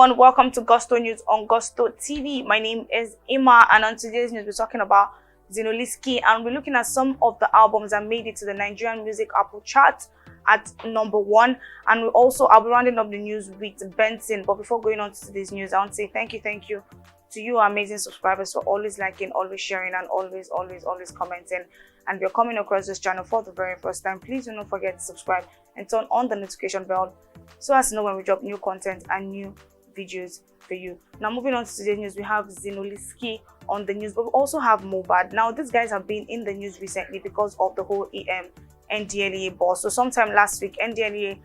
everyone, welcome to Gusto News on Gusto TV. My name is Emma, and on today's news we're talking about Zinoleesky, and we're looking at some of the albums that made it to the Nigerian Music Apple chart at #1. And I'll be rounding up the news with Benson. But before going on to today's news, I want to say thank you to you, our amazing subscribers, for always liking, always sharing, and always commenting. And if you're coming across this channel for the very first time, please do not forget to subscribe and turn on the notification bell so as to know when we drop new content and new videos for you. Now, moving on to today's news, we have Zinoleesky on the news, but we also have Mohbad. Now, these guys have been in the news recently because of the whole NDLEA boss. So sometime last week, NDLEA,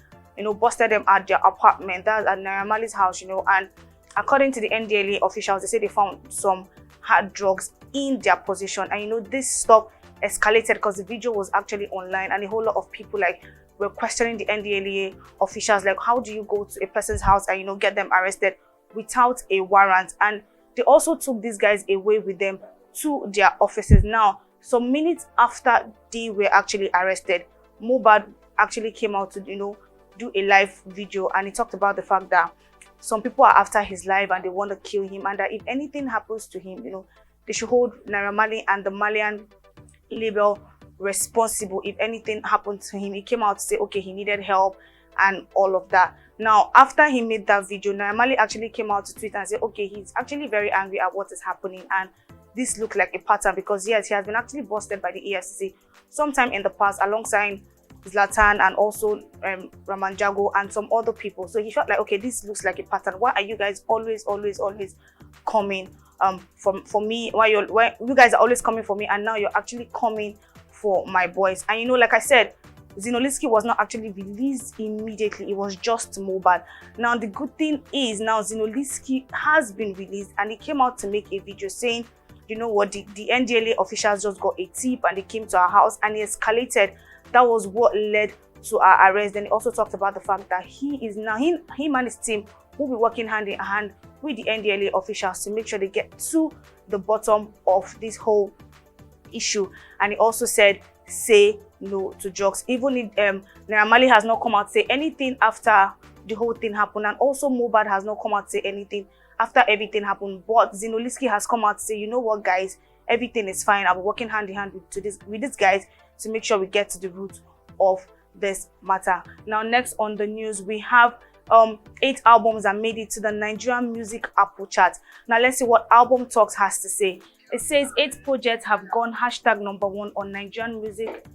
busted them at their apartment. That's at Naira Marley's house, and according to the NDLEA officials, they say they found some hard drugs in their possession. And this stuff escalated because the video was actually online, and a whole lot of people were questioning the NDLEA officials, how do you go to a person's house and get them arrested without a warrant? And they also took these guys away with them to their offices. Now, some minutes after they were actually arrested, Mohbad actually came out to do a live video, and he talked about the fact that some people are after his life and they want to kill him, and that if anything happens to him, they should hold Naira Marley and the Malian label responsible if anything happened to him. He came out to say, okay, he needed help and all of that. Now, after he made that video, Naira Marley actually came out to tweet and said, okay, he's actually very angry at what is happening, and this looked like a pattern because, yes, he has been actually busted by the EFCC sometime in the past alongside Zlatan and also Ramanjago and some other people. So he felt like, okay, this looks like a pattern. Why are you guys always coming for me? Why you guys are always coming for me, and now you're actually coming for my boys? And like I said, Zinoleesky was not actually released immediately. It was just Mohbad. Now, the good thing is now Zinoleesky has been released, and he came out to make a video saying, you know what, the NDLEA officials just got a tip and they came to our house and he escalated. That was what led to our arrest. Then he also talked about the fact that he and his team will be working hand in hand with the NDLEA officials to make sure they get to the bottom of this whole issue. And he also said, say no to drugs. Even if Naira Marley has not come out to say anything after the whole thing happened, and also Mohbad has not come out to say anything after everything happened, but Zinoleesky has come out to say, you know what, guys, everything is fine. I'll be working hand in hand with these guys to make sure we get to the root of this matter. Now, next on the news, we have 8 albums that made it to the Nigerian Music Apple chart. Now, let's see what Album Talks has to say. It says 8 projects have gone #1 on Nigerian Music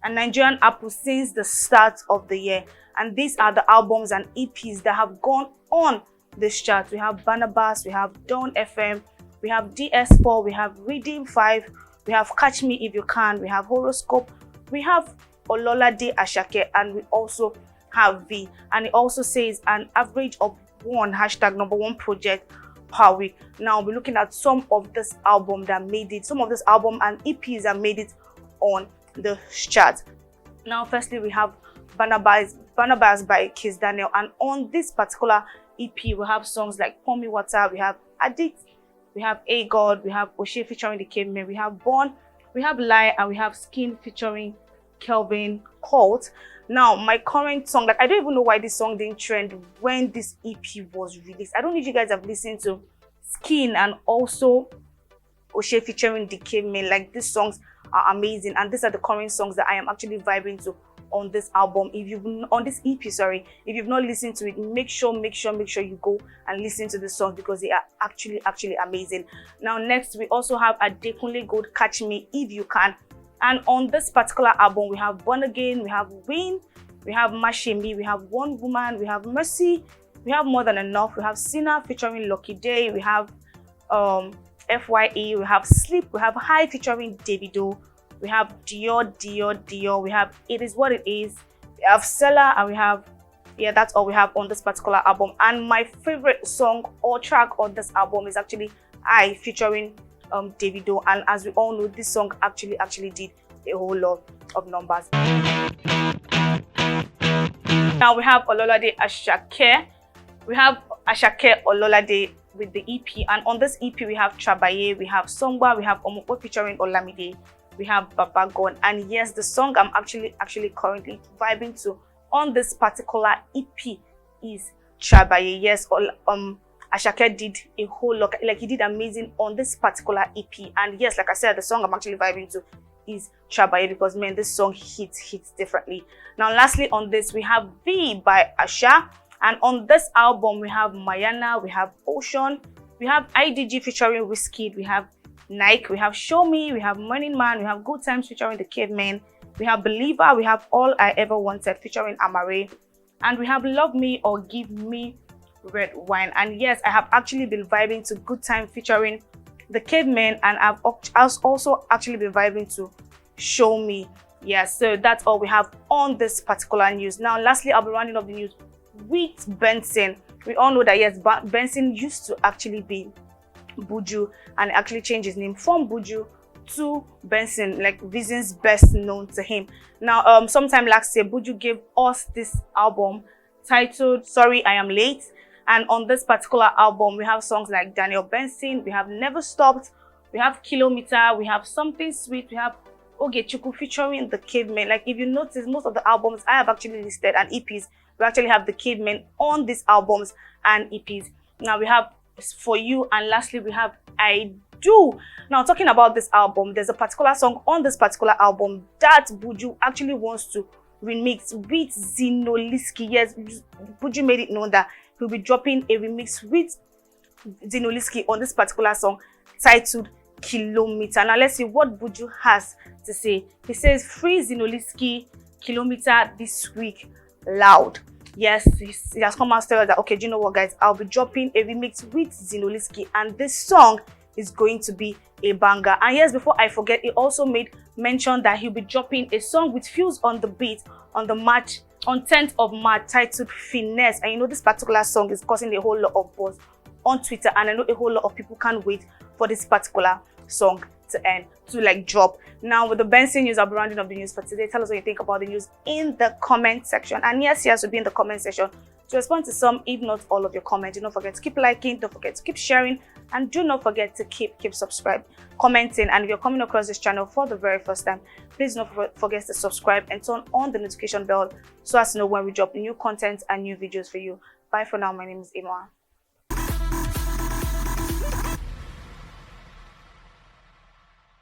and Nigerian Apple since the start of the year. And these are the albums and EPs that have gone on this chart. We have Barnabas, we have Dawn FM, we have DS4, we have Redeem 5, we have Catch Me If You Can, we have Horoscope, we have Olamide Asake, and we also have V. And it also says an average of one #1 project per week. Now we're looking at some of this album that made it, some of this album and EPs that made it on the chart. Now, firstly, we have Barnabas by Kiss Daniel, and on this particular EP we have songs like Pour Me Water, we have Addict, we have A God, we have Oshe featuring the Cavemen, we have Born, we have Lie, and we have Skin featuring Kelvin Colt. Now, my current song, I don't even know why this song didn't trend when this EP was released. I don't know if you guys have listened to Skin and also Oshe featuring the Cavemen. These songs are amazing, and these are the current songs that I am actually vibing to on this album. On this EP, sorry, if you've not listened to it, make sure you go and listen to the songs because they are actually amazing. Now, next we also have Adekunle Gold, Catch Me If You Can. And on this particular album, we have Born Again, we have Win, we have Mashemi, we have One Woman, we have Mercy, we have More Than Enough, we have Sinner featuring Lucky Day, we have FYE, we have Sleep, we have High featuring Davido, we have Dior, we have It Is What It Is, we have Seller, and we have, that's all we have on this particular album. And my favorite song or track on this album is actually I featuring Davido, and as we all know, this song actually did a whole lot of numbers. Now we have Olamide Asake. We have Asake Olamide with the EP, and on this EP we have Trabaye, we have Songba, we have Omopo featuring Olamide, we have Baba Gone, and yes, the song I'm actually currently vibing to on this particular EP is Trabaye. Yes, Asake did a whole lot, like he did amazing on this particular EP. And yes, like I said, the song I'm actually vibing to is Shabaye, because man, this song hits differently. Now lastly on this, we have V by Asha, and on this album we have Mayana, we have Ocean, we have IDG featuring Wizkid, we have Nike, we have Show Me, we have Morning Man, we have Good Times featuring The Cavemen, we have Believer, we have All I Ever Wanted featuring Amare, and we have Love Me or Give Me Red Wine. And yes, I have actually been vibing to Good Time featuring The Cavemen, and I've also actually been vibing to Show Me. Yes, so that's all we have on this particular news. Now lastly, I'll be rounding up the news with Benson. We all know that yes, Benson used to actually be Buju, and actually changed his name from Buju to Benson, like reasons best known to him. Now sometime last year, Buju gave us this album titled Sorry I Am Late, and on this particular album we have songs like Daniel Benson, we have Never Stopped, we have Kilometer, we have Something Sweet, we have Ogechukwu featuring The Cavemen. Like if you notice, most of the albums I have actually listed and EPs, we actually have The Cavemen on these albums and EPs. Now we have For You, and lastly we have I Do. Now talking about this album, there's a particular song on this particular album that Buju actually wants to remix with Zinoleesky. Yes, Buju made it known that he'll be dropping a remix with Zinoleesky on this particular song titled Kilometer. Now let's see what Buju has to say. He says, free Zinoleesky, Kilometer this week loud. Yes, he has come out to tell us that, okay, do you know what guys, I'll be dropping a remix with Zinoleesky, and this song is going to be a banger. And yes, before I forget, he also made mention that he'll be dropping a song with Fuse on the beat on 10th of March titled Finesse. And you know, this particular song is causing a whole lot of buzz on Twitter, and I know a whole lot of people can't wait for this particular song to drop. Now with the Benson news, I'll be rounding up the news for today. Tell us what you think about the news in the comment section, and yes, will be in the comment section to respond to some, if not all, of your comments. Do not forget to keep liking, don't forget to keep sharing, and do not forget to keep subscribing, commenting. And if you're coming across this channel for the very first time, please don't forget to subscribe and turn on the notification bell so as to know when we drop new content and new videos for you. Bye for now. My name is Emma.